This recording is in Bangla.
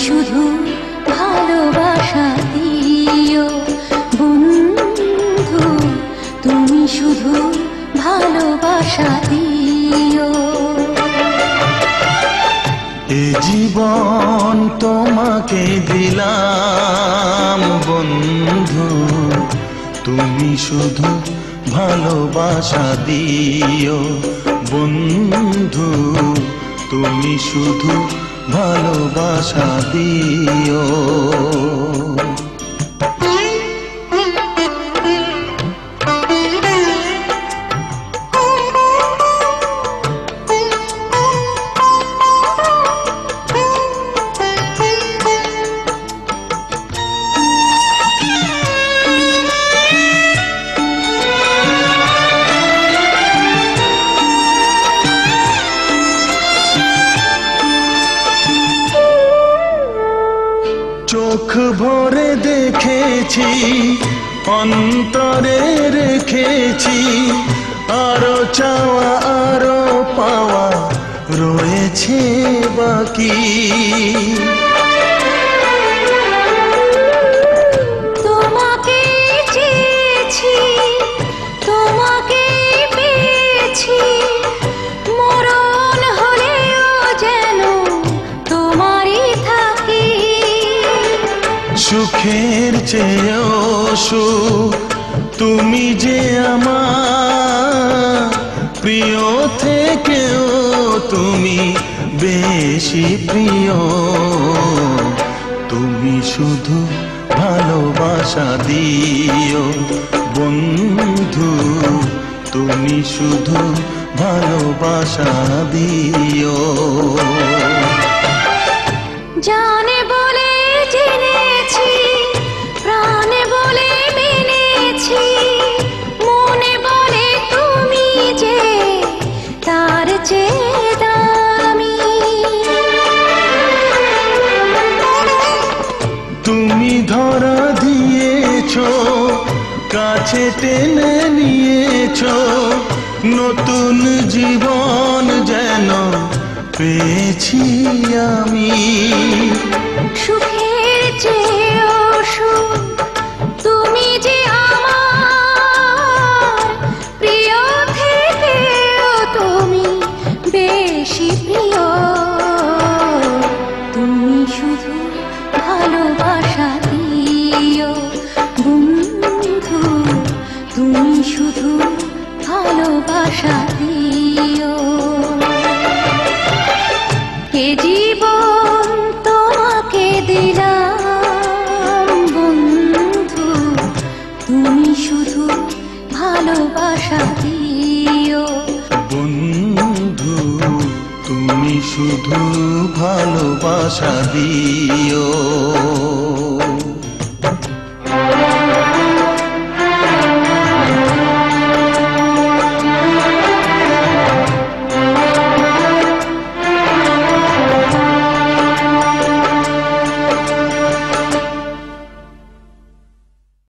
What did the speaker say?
শুধু ভালোবাসা দিও বন্ধু, তুমি শুধু ভালোবাসা দিও। এ জীবন তোমাকে দিলাম বন্ধু, তুমি শুধু ভালোবাসা দিও বন্ধু, তুমি শুধু ভালোবাসা দিও। চোখ ভরে দেখেছি, অন্তরে রেখেছি, আরো চাওয়া আরো পাওয়া রয়েছে বাকি। তোমাকে চেয়েছি, তোমাকে পেয়েছি, মরণ হলেও যেন তোমারই থাকি। সুখের চেয়েও সুখ তুমি যে আমার, প্রিয় থেকেও তুমি বেশি প্রিয়। তুমি শুধু ভালোবাসা দিও বন্ধু, তুমি শুধু ভালোবাসা দিও। জানে বলে জেনেছি, প্রাণে বলে মেনেছি, মনে বলে তুমি যে তার চেয়ে দামি। তুমি ধরা দিয়েছো, কাছে টেনে নিয়েছো, নতুন জীবন যেন পেয়েছি আমি। সুখের চেয়েও সুখ তুমি যে আমার, প্রিয় থেকেও তুমি বেশি প্রিয়। তুমি শুধু ভালোবাসা দিও বন্ধু, তুমি শুধু ভালোবাসা দিও। এ জীবন তোমাকে দিলাম বন্ধু, তুমি শুধু ভালোবাসা দিও বন্ধু, তুমি শুধু ভালোবাসা দিও।